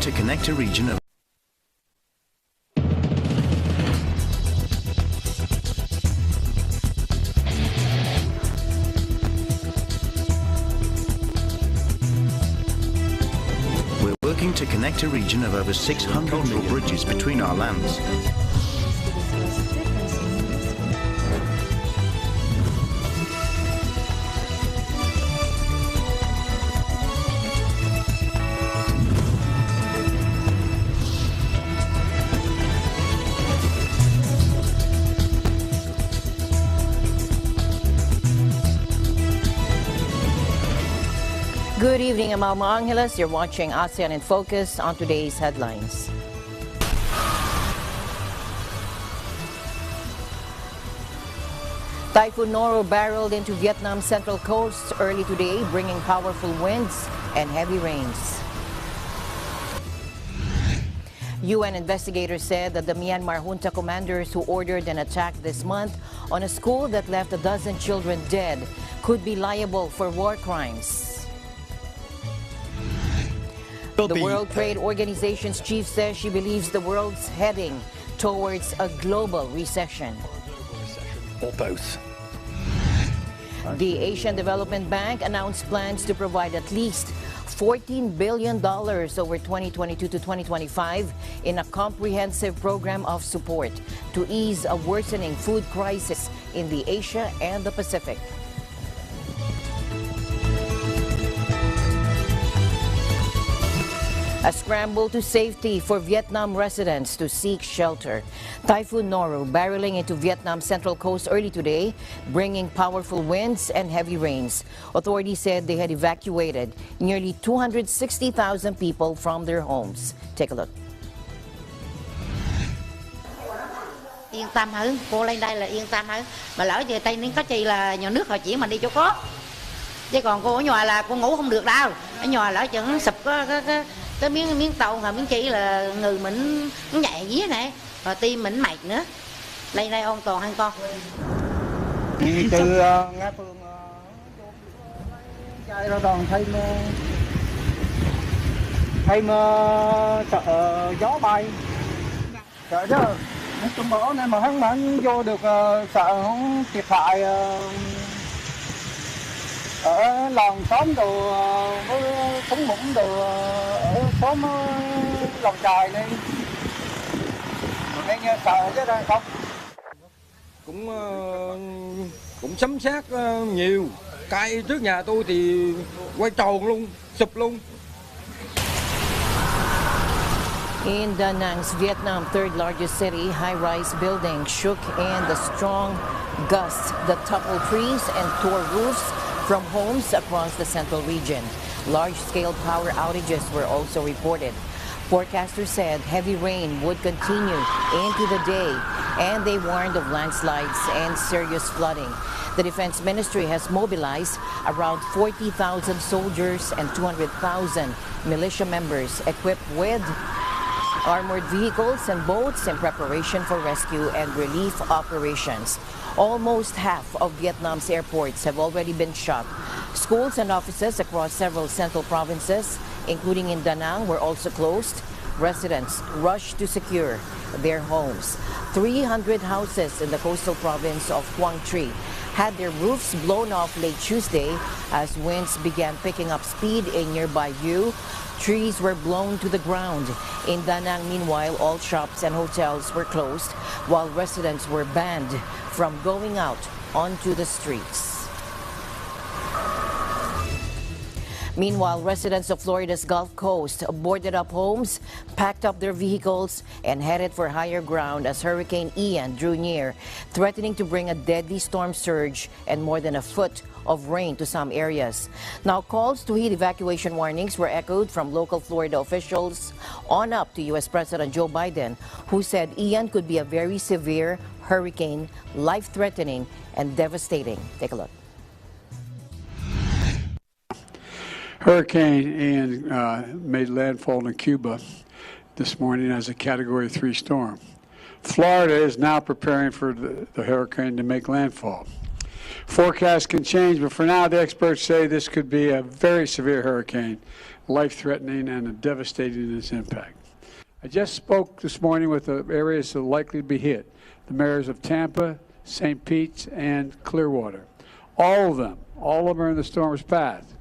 to connect a region of We're working to connect a region of over 600 million bridges between our lands. Good evening, I'm Alma Angeles. You're watching ASEAN in Focus. On today's headlines. Typhoon Noro barreled into Vietnam's central coast early today, bringing powerful winds and heavy rains. UN investigators said that the Myanmar junta commanders who ordered an attack this month on a school that left a dozen children dead could be liable for war crimes. The World Trade Organization's chief says she believes the world's heading towards a global recession. Or both. The Asian Development Bank announced plans to provide at least $14 billion over 2022 to 2025 in a comprehensive program of support to ease a worsening food crisis in the Asia and the Pacific. A scramble to safety for Vietnam residents to seek shelter. Typhoon Noro barreling into Vietnam's central coast early today, bringing powerful winds and heavy rains. Authorities said they had evacuated nearly 260,000 people from their homes. Take a look. Yên tâm hơn, cô lên đây là yên tâm hơn. Mà lỡ về Tây Ninh có chi là nhà nước họ chỉ mình đi chỗ có. Chứ còn cô ở nhà là cô ngủ không được đâu. Ở nhà lỡ chừng sụp cái miếng tàu và miếng chỉ là người mình nhẹ dí này, rồi tim mình mệt nữa. Lên đây an toàn hơn con. Từ Nga Phường chạy ra đoàn thêm sợ gió bay. Sợ chứ. Trong bão này mà hắn vô được sợ không thiệt hại ở làng xóm đồ với súng mũng đồ ở xóm lòng trài này nên sợ chứ đây không cũng sấm sét nhiều, cây trước nhà tôi thì quay tròn luôn, sụp luôn. In Da Nang's Vietnam third largest city, high-rise buildings shook in the strong gusts that toppled trees and tore roofs from homes across the central region. Large-scale power outages were also reported. Forecasters said heavy rain would continue into the day, and they warned of landslides and serious flooding. The Defense Ministry has mobilized around 40,000 soldiers and 200,000 militia members equipped with armored vehicles and boats in preparation for rescue and relief operations. Almost half of Vietnam's airports have already been shut. Schools and offices across several central provinces, including in Da Nang, were also closed. Residents rushed to secure their homes. 300 houses in the coastal province of Quang Tri had their roofs blown off late Tuesday as winds began picking up speed in nearby Yu. Trees were blown to the ground. In Da Nang, meanwhile, all shops and hotels were closed, while residents were banned from going out onto the streets. Meanwhile, residents of Florida's Gulf Coast boarded up homes, packed up their vehicles, and headed for higher ground as Hurricane Ian drew near, threatening to bring a deadly storm surge and more than a foot of rain to some areas. Now, calls to heed evacuation warnings were echoed from local Florida officials on up to U.S. President Joe Biden, who said Ian could be a very severe hurricane, life-threatening and devastating. Take a look. Hurricane Ian made landfall in Cuba this morning as a Category 3 storm. Florida is now preparing for the hurricane to make landfall. Forecasts can change, but for now, the experts say this could be a very severe hurricane life-threatening and devastating in its impact. I just spoke this morning with the areas that are likely to be hit, the mayors of Tampa, St. Pete's, and Clearwater. All of them are in the storm's path,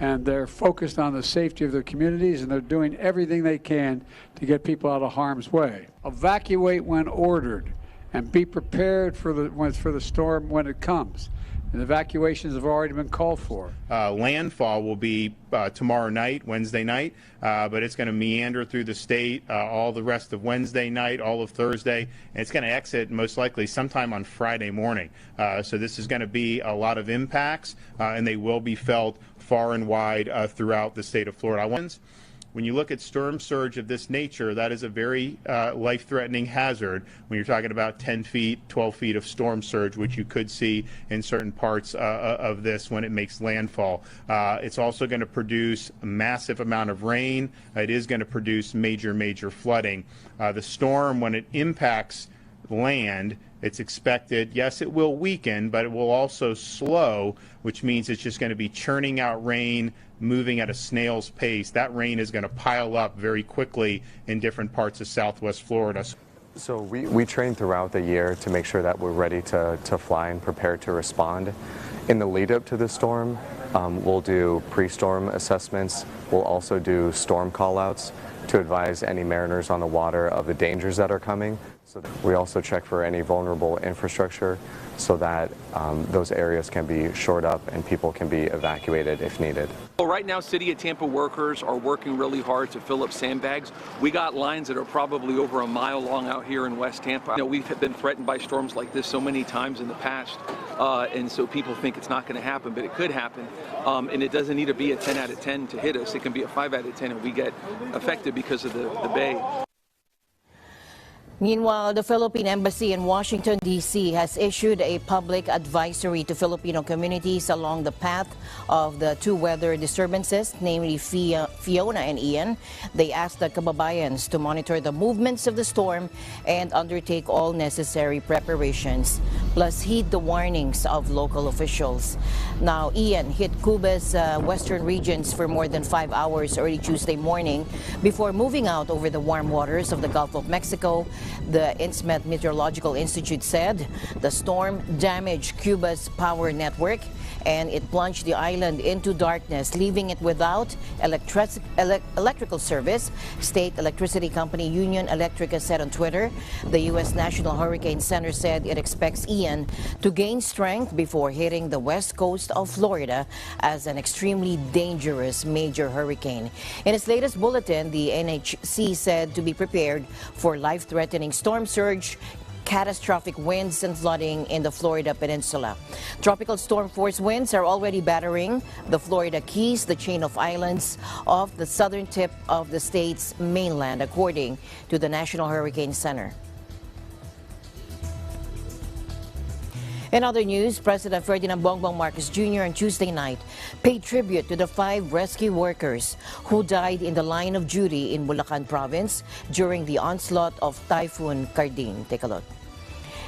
and they're focused on the safety of their communities, and they're doing everything they can to get people out of harm's way. Evacuate when ordered, and be prepared for the storm when it comes. And evacuations have already been called for. Landfall will be tomorrow night, Wednesday night, but it's going to meander through the state all the rest of Wednesday night, all of Thursday, and it's going to exit most likely sometime on Friday morning. So this is going to be a lot of impacts, and they will be felt far and wide throughout the state of Florida. When you look at storm surge of this nature, that is a very life-threatening hazard when you're talking about 10 feet, 12 feet of storm surge, which you could see in certain parts of this when it makes landfall. It's also going to produce a massive amount of rain. It is going to produce major flooding. The storm, when it impacts land, it's expected, yes, it will weaken, but it will also slow, which means it's just going to be churning out rain, moving at a snail's pace. That rain is going to pile up very quickly in different parts of Southwest Florida. So we train throughout the year to make sure that we're ready to fly and prepared to respond. In the lead up to the storm, we'll do pre-storm assessments. We'll also do storm call-outs to advise any mariners on the water of the dangers that are coming. So we also check for any vulnerable infrastructure so that those areas can be shored up and people can be evacuated if needed. Well, right now, City of Tampa workers are working really hard to fill up sandbags. We got lines that are probably over a mile long out here in West Tampa. You know, we've been threatened by storms like this so many times in the past, and so people think it's not going to happen, but it could happen. And it doesn't need to be a 10 out of 10 to hit us. It can be a 5 out of 10, and we get affected because of the bay. Meanwhile, the Philippine Embassy in Washington, D.C. has issued a public advisory to Filipino communities along the path of the two weather disturbances, namely Fiona and Ian. They asked the kababayans to monitor the movements of the storm and undertake all necessary preparations, plus heed the warnings of local officials. Now, Ian hit Cuba's western regions for more than 5 hours early Tuesday morning before moving out over the warm waters of the Gulf of Mexico. The INSMET Meteorological Institute said the storm damaged Cuba's power network and it plunged the island into darkness, leaving it without electrical service. State Electricity Company Union Electrica said on Twitter. The U.S. National Hurricane Center said it expects Ian to gain strength before hitting the west coast of Florida as an extremely dangerous major hurricane. In its latest bulletin, the NHC said to be prepared for life-threatening storm surge, catastrophic winds and flooding in the Florida Peninsula. Tropical storm force winds are already battering the Florida Keys, the chain of islands off the southern tip of the state's mainland, according to the National Hurricane Center. In other news, President Ferdinand Bongbong Marcos Jr. on Tuesday night paid tribute to the 5 rescue workers who died in the line of duty in Bulacan province during the onslaught of Typhoon Carding. Take a look.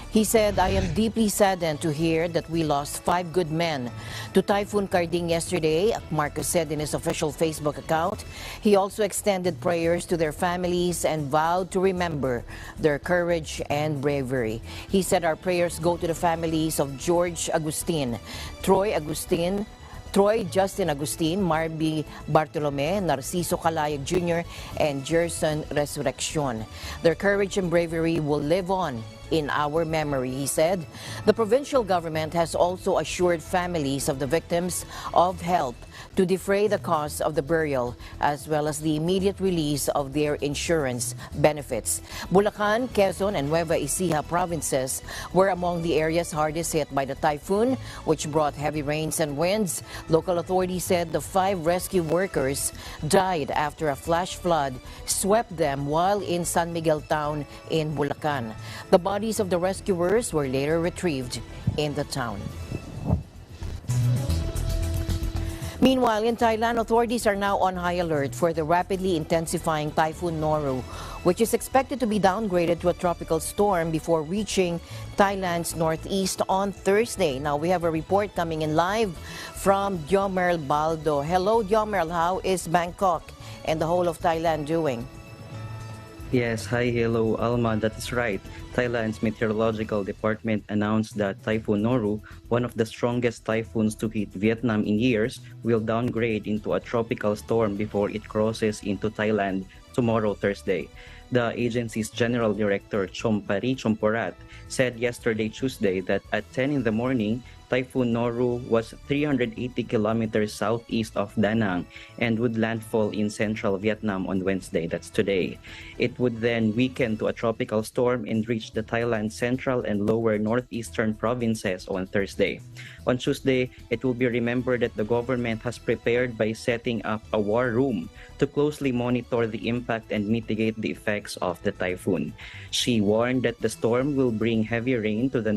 He said, "I am deeply saddened to hear that we lost 5 good men to Typhoon Carding yesterday," Marcos said in his official Facebook account. He also extended prayers to their families and vowed to remember their courage and bravery. He said, "Our prayers go to the families of George Agustin, Troy Justin Agustin, Marby Bartolome, Narciso Calayag Jr., and Gerson Resurrection. Their courage and bravery will live on in our memory," he said. The provincial government has also assured families of the victims of help to defray the cost of the burial as well as the immediate release of their insurance benefits. Bulacan, Quezon, and Nueva Ecija provinces were among the areas hardest hit by the typhoon, which brought heavy rains and winds. Local authorities said the 5 rescue workers died after a flash flood swept them while in San Miguel town in Bulacan. The bodies of the rescuers were later retrieved in the town. Meanwhile, in Thailand, authorities are now on high alert for the rapidly intensifying Typhoon Noru, which is expected to be downgraded to a tropical storm before reaching Thailand's northeast on Thursday. Now, we have a report coming in live from Diomerl Baldo. Hello, Diomerl. How is Bangkok and the whole of Thailand doing? Yes, hi, hello, Alma. That is right. Thailand's meteorological department announced that Typhoon Noru, one of the strongest typhoons to hit Vietnam in years, will downgrade into a tropical storm before it crosses into Thailand tomorrow, Thursday. The agency's general director, Chompari Chomporat, said yesterday, Tuesday, that at 10 in the morning, Typhoon Noru was 380 kilometers southeast of Da Nang and would landfall in central Vietnam on Wednesday, that's today. It would then weaken to a tropical storm and reach the Thailand central and lower northeastern provinces on Thursday. On Tuesday, it will be remembered that the government has prepared by setting up a war room to closely monitor the impact and mitigate the effects of the typhoon. She warned that the storm will bring heavy rain to the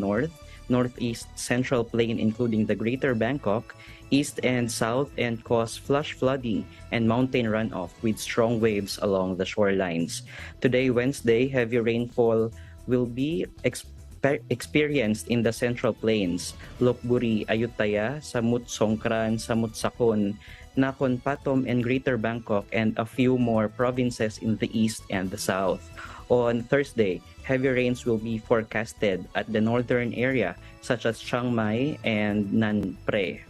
northeast central plain, including the Greater Bangkok, east and south, and cause flash flooding and mountain runoff with strong waves along the shorelines. Today, Wednesday, heavy rainfall will be experienced in the central plains, Lopburi, Ayutthaya, Samut Songkran, Samut Sakon, Nakhon Pathom, and Greater Bangkok, and a few more provinces in the east and the south. On Thursday, heavy rains will be forecasted at the northern area, such as Chiang Mai and Nan Pre.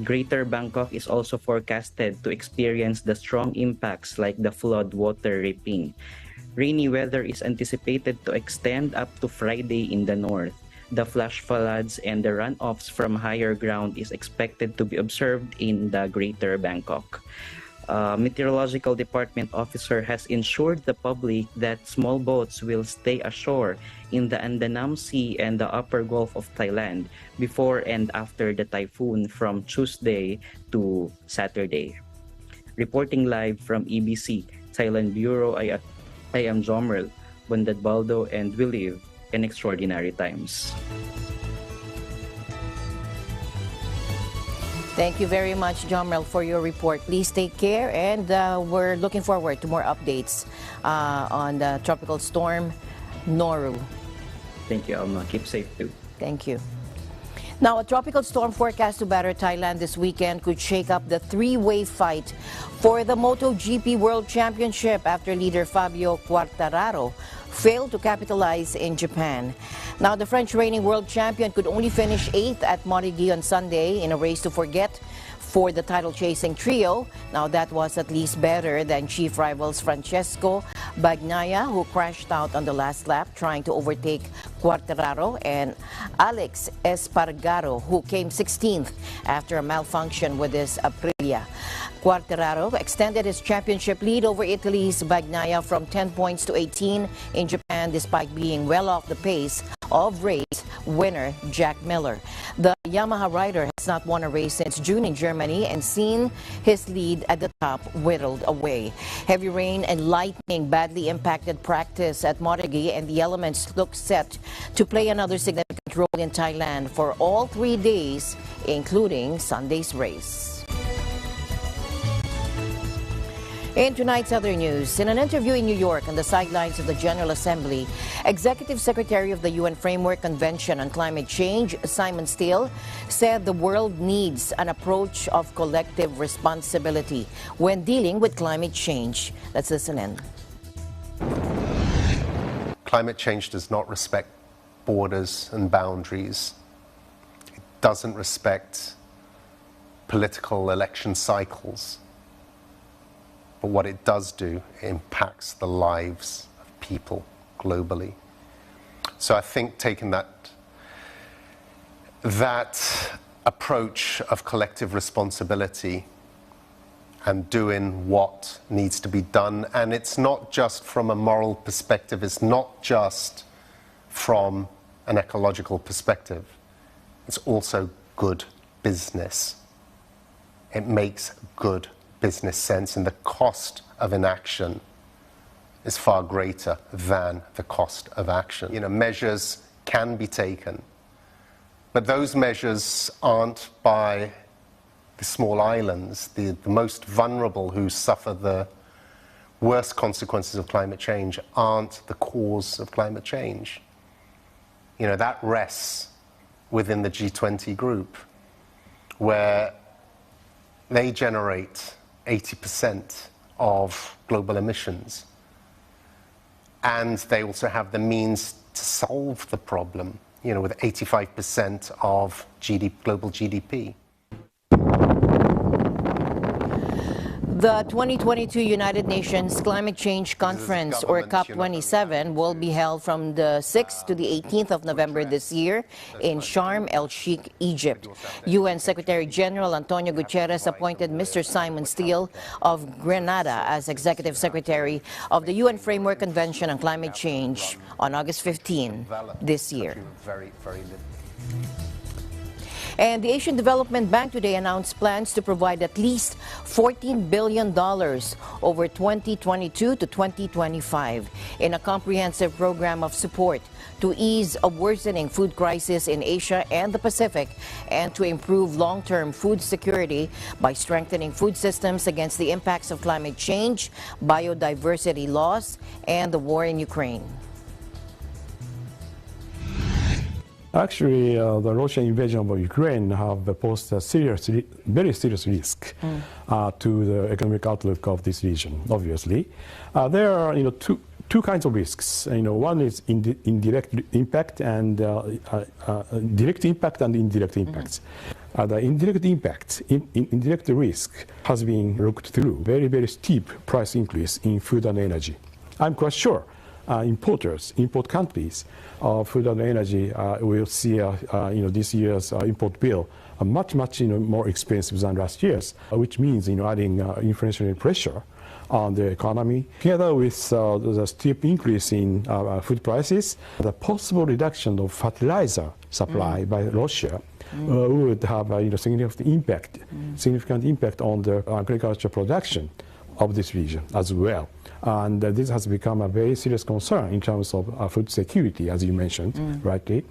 Greater Bangkok is also forecasted to experience the strong impacts like the flood water ripping. Rainy weather is anticipated to extend up to Friday in the north. The flash floods and the runoffs from higher ground is expected to be observed in the Greater Bangkok. Meteorological department officer has ensured the public that small boats will stay ashore in the Andaman Sea and the upper Gulf of Thailand before and after the typhoon from Tuesday to Saturday. Reporting live from EBC Thailand Bureau, I am Diomerl Baldo, and we live in extraordinary times. Thank you very much, Diomerl, for your report. Please take care, and we're looking forward to more updates on the tropical storm Noru. Thank you, Alma. Keep safe too. Thank you. Now, a tropical storm forecast to batter Thailand this weekend could shake up the three-way fight for the MotoGP World Championship after leader Fabio Quartararo failed to capitalize in Japan. Now, the French reigning world champion could only finish 8th at Motegi on Sunday in a race to forget for the title-chasing trio. Now, that was at least better than chief rivals Francesco Bagnaia, who crashed out on the last lap trying to overtake Quartararo, and Alex Espargaro, who came 16th after a malfunction with his Aprilia. Quartararo extended his championship lead over Italy's Bagnaia from 10 points to 18 in Japan, despite being well off the pace of race winner Jack Miller. The Yamaha rider has not won a race since June in Germany and seen his lead at the top whittled away. Heavy rain and lightning badly impacted practice at Motegi, and the elements look set to play another significant role in Thailand for all 3 days, including Sunday's race. In tonight's other news, in an interview in New York on the sidelines of the General Assembly, Executive Secretary of the UN Framework Convention on Climate Change, Simon Steele, said the world needs an approach of collective responsibility when dealing with climate change. Let's listen in. Climate change does not respect borders and boundaries. It doesn't respect political election cycles. But what it does do, it impacts the lives of people globally. So I think taking that approach of collective responsibility and doing what needs to be done, and it's not just from a moral perspective, it's not just from an ecological perspective, it's also good business. It makes good business sense, and the cost of inaction is far greater than the cost of action. You know, measures can be taken, but those measures aren't by the small islands, the most vulnerable who suffer the worst consequences of climate change, aren't the cause of climate change. You know, that rests within the G20 group, where they generate 80% of global emissions. And they also have the means to solve the problem, you know, with 85% of global GDP. The 2022 United Nations Climate Change Conference, or COP27, will be held from the 6th to the 18th of November this year in Sharm el-Sheikh, Egypt. UN Secretary General Antonio Guterres appointed Mr. Simon Steele of Grenada as Executive Secretary of the UN Framework Convention on Climate Change on August 15 this year. And the Asian Development Bank today announced plans to provide at least $14 billion over 2022 to 2025 in a comprehensive program of support to ease a worsening food crisis in Asia and the Pacific and to improve long-term food security by strengthening food systems against the impacts of climate change, biodiversity loss, and the war in Ukraine. Actually, the Russian invasion of Ukraine have posed a very serious risk to the economic outlook of this region. Obviously, there are two kinds of risks. One is indirect impact and direct impact and indirect impacts. The indirect impact, indirect risk, has been looked through. Very steep price increase in food and energy. I'm quite sure import countries of food and energy will see this year's import bill much more expensive than last year's, which means adding inflationary pressure on the economy. Together with the steep increase in food prices, the possible reduction of fertilizer supply by Russia would have a significant impact on the agricultural production of this region as well. And this has become a very serious concern in terms of food security, as you mentioned, rightly.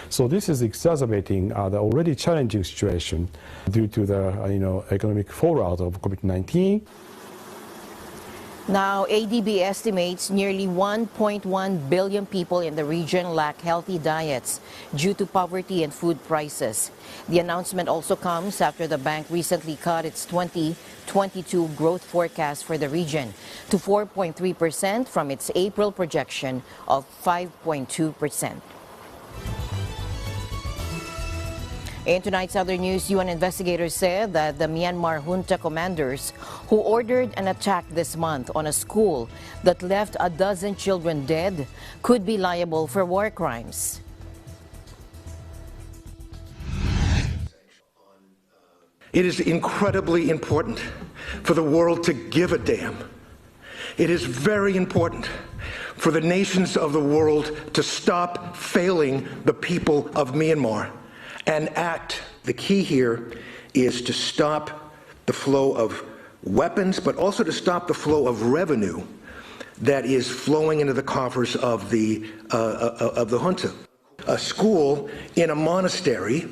So this is exacerbating the already challenging situation due to the economic fallout of COVID-19. Now, ADB estimates nearly 1.1 billion people in the region lack healthy diets due to poverty and food prices. The announcement also comes after the bank recently cut its 2022 growth forecast for the region to 4.3% from its April projection of 5.2%. In tonight's other news, UN investigators said that the Myanmar junta commanders who ordered an attack this month on a school that left a dozen children dead could be liable for war crimes. It is incredibly important for the world to give a damn. It is very important for the nations of the world to stop failing the people of Myanmar and act. The key here is to stop the flow of weapons, but also to stop the flow of revenue that is flowing into the coffers of the junta. A school in a monastery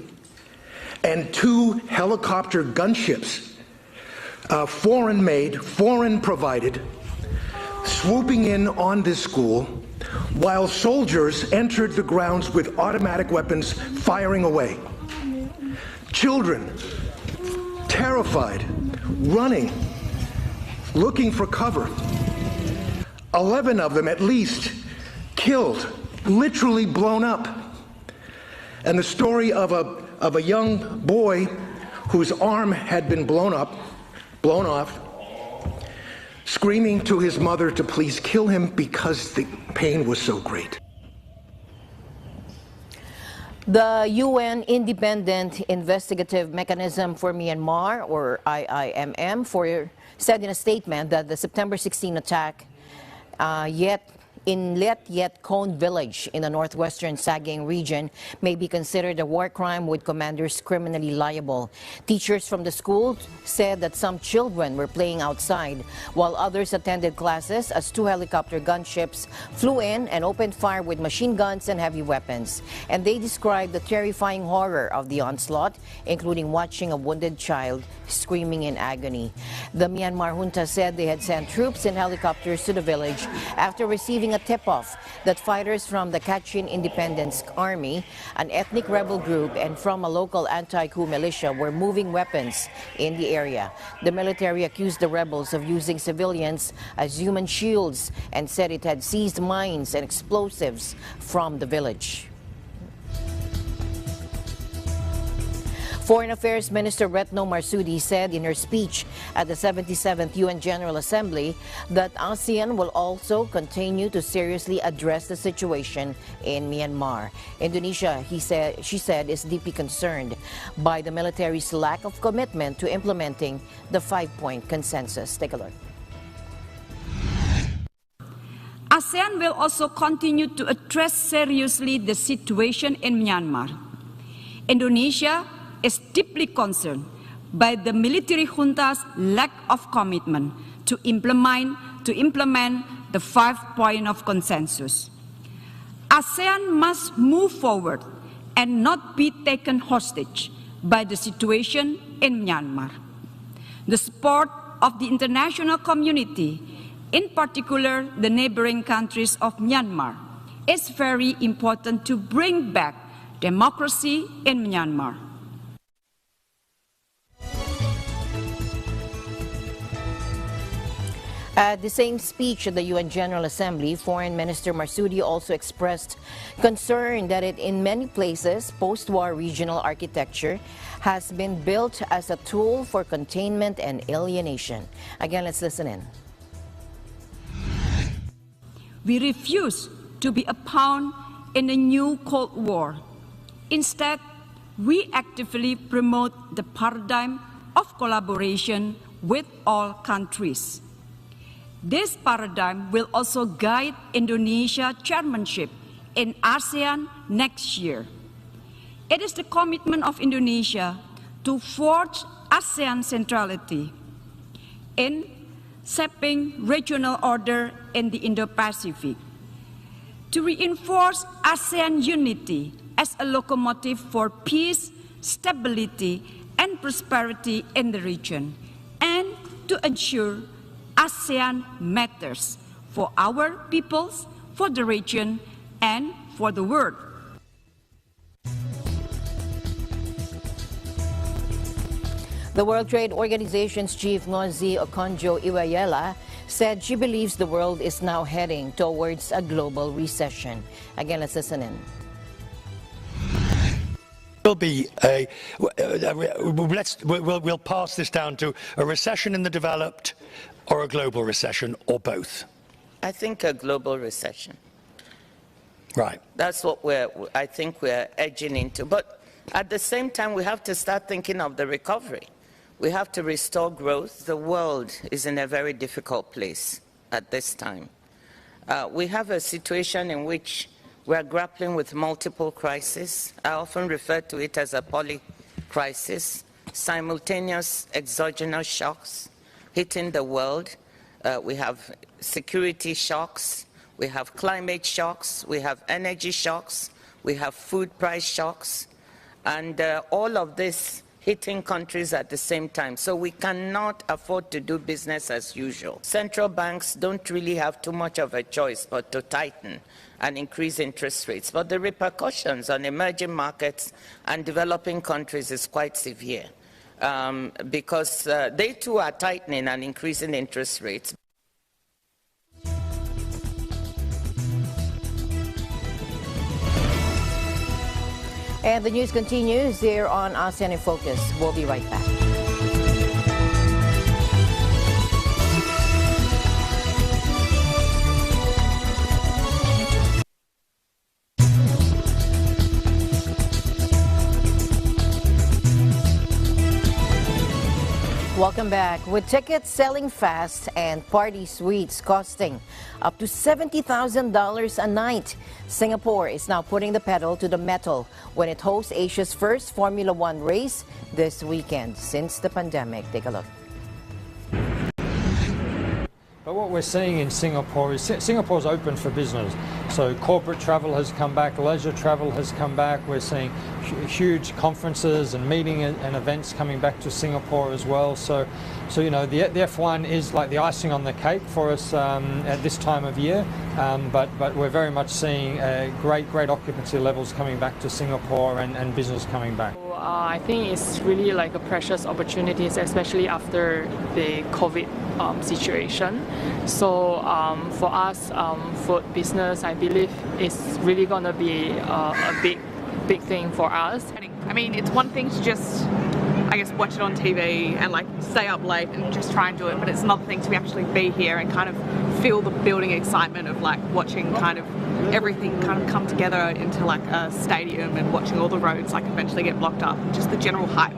and 2 helicopter gunships, foreign-made, foreign-provided, swooping in on this school while soldiers entered the grounds with automatic weapons firing away. Children, terrified, running, looking for cover. 11 of them at least killed, literally blown up. And the story of a young boy whose arm had been blown off, screaming to his mother to please kill him because the pain was so great. The UN Independent Investigative Mechanism for Myanmar, or IIMM, said in a statement that the September 16 attack in Yet Cone village in the northwestern Sagaing region may be considered a war crime with commanders criminally liable. Teachers from the school said that some children were playing outside while others attended classes as 2 helicopter gunships flew in and opened fire with machine guns and heavy weapons. And they described the terrifying horror of the onslaught, including watching a wounded child screaming in agony. The Myanmar junta said they had sent troops in helicopters to the village after receiving a tip-off that fighters from the Kachin Independence Army, an ethnic rebel group, and from a local anti-coup militia were moving weapons in the area. The military accused the rebels of using civilians as human shields and said it had seized mines and explosives from the village. Foreign Affairs Minister Retno Marsudi said in her speech at the 77th UN General Assembly that ASEAN will also continue to seriously address the situation in Myanmar. Indonesia, she said, is deeply concerned by the military's lack of commitment to implementing the 5-point consensus. Take a look. ASEAN will also continue to address seriously the situation in Myanmar. Indonesia is deeply concerned by the military junta's lack of commitment to implement the 5-point of consensus. ASEAN must move forward and not be taken hostage by the situation in Myanmar. The support of the international community, in particular the neighboring countries of Myanmar, is very important to bring back democracy in Myanmar. At the same speech at the UN General Assembly, Foreign Minister Marsudi also expressed concern that in many places, post-war regional architecture has been built as a tool for containment and alienation. Again, let's listen in. We refuse to be a pawn in a new Cold War. Instead, we actively promote the paradigm of collaboration with all countries. This paradigm will also guide Indonesia's chairmanship in ASEAN next year. It is the commitment of Indonesia to forge ASEAN centrality in shaping regional order in the Indo-Pacific, to reinforce ASEAN unity as a locomotive for peace, stability, and prosperity in the region, and to ensure ASEAN matters for our peoples, for the region, and for the world. The World Trade Organization's chief Ngozi Okonjo-Iweala said she believes the world is now heading towards a global recession. Again, let's listen in. Will be we'll pass this down to a recession in the developed or a global recession or both. I think a global recession. Right. That's what I think we're edging into. But at the same time, we have to start thinking of the recovery. We have to restore growth. The world is in a very difficult place at this time. We have a situation in which we're grappling with multiple crises. I often refer to it as a poly-crisis, simultaneous exogenous shocks hitting the world. We have security shocks, we have climate shocks, we have energy shocks, we have food price shocks, and all of this hitting countries at the same time. So we cannot afford to do business as usual. Central banks don't really have too much of a choice but to tighten and increase interest rates. But the repercussions on emerging markets and developing countries is quite severe because they too are tightening and increasing interest rates. And the news continues here on ASEAN in Focus. We'll be right back. Welcome back. With tickets selling fast and party suites costing up to $70,000 a night, Singapore is now putting the pedal to the metal when it hosts Asia's first Formula One race this weekend since the pandemic. Take a look. But what we're seeing in Singapore is Singapore's open for business. So corporate travel has come back, leisure travel has come back. We're seeing huge conferences and meeting and events coming back to Singapore as well. So you know, the F1 is like the icing on the cake for us at this time of year. But we're very much seeing great occupancy levels coming back to Singapore and business coming back. I think it's really like a precious opportunity, especially after the COVID situation. So for us, food business, I believe it's really going to be a big thing for us. I mean, it's one thing to just, I guess, watch it on TV and like stay up late and just try and do it, but it's another thing to actually be here and kind of feel the building excitement of like watching kind of everything kind of come together into like a stadium and watching all the roads like eventually get blocked up, just the general hype.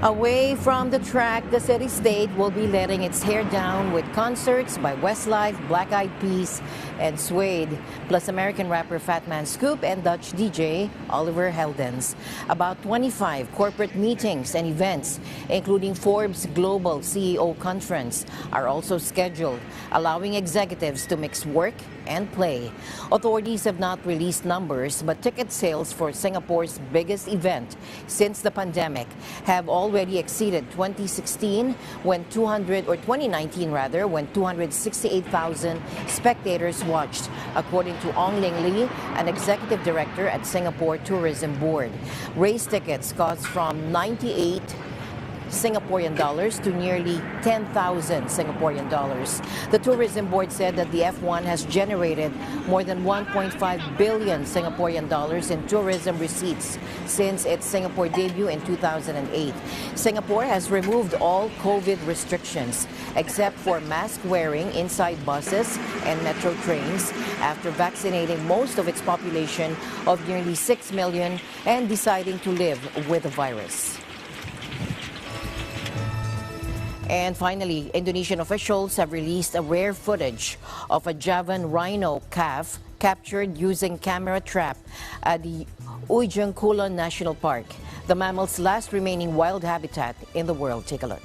Away from the track, the city-state will be letting its hair down with concerts by Westlife, Black Eyed Peas, and Suede, plus American rapper Fat Man Scoop and Dutch DJ Oliver Heldens. About 25 corporate meetings and events, including Forbes Global CEO Conference, are also scheduled, allowing executives to mix work and play. Authorities have not released numbers, but ticket sales for Singapore's biggest event since the pandemic have already exceeded 2016 when 2019 when 268,000 spectators watched, according to Ong Ling Lee, an executive director at Singapore Tourism Board. Race tickets cost from 98 Singaporean dollars to nearly 10,000 Singaporean dollars. The Tourism Board said that the F1 has generated more than 1.5 billion Singaporean dollars in tourism receipts since its Singapore debut in 2008. Singapore has removed all COVID restrictions except for mask wearing inside buses and metro trains after vaccinating most of its population of nearly 6 million and deciding to live with the virus. And finally, Indonesian officials have released a rare footage of a Javan rhino calf captured using camera trap at the Ujung Kulon National Park, the mammal's last remaining wild habitat in the world. Take a look.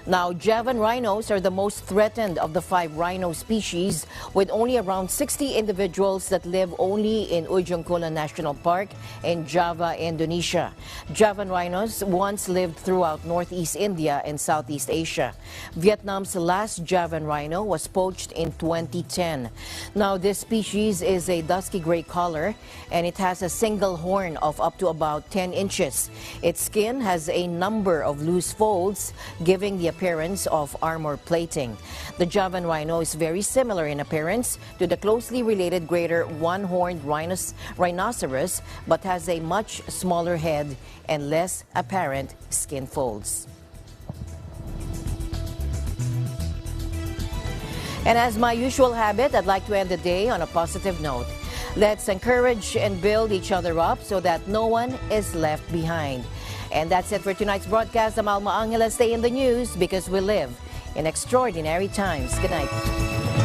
Now, Javan rhinos are the most threatened of the 5 rhino species, with only around 60 individuals that live only in Ujung Kulon National Park in Java, Indonesia. Javan rhinos once lived throughout northeast India and Southeast Asia. Vietnam's last Javan rhino was poached in 2010. Now, this species is a dusky gray color, and it has a single horn of up to about 10 inches. Its skin has a number of loose folds, giving the appearance of armor plating. The Javan rhino is very similar in appearance to the closely related greater one-horned rhinoceros, but has a much smaller head and less apparent skin folds. And as my usual habit, I'd like to end the day on a positive note. Let's encourage and build each other up so that no one is left behind. And that's it for tonight's broadcast. I'm Alma Angela. Stay in the news because we live in extraordinary times. Good night.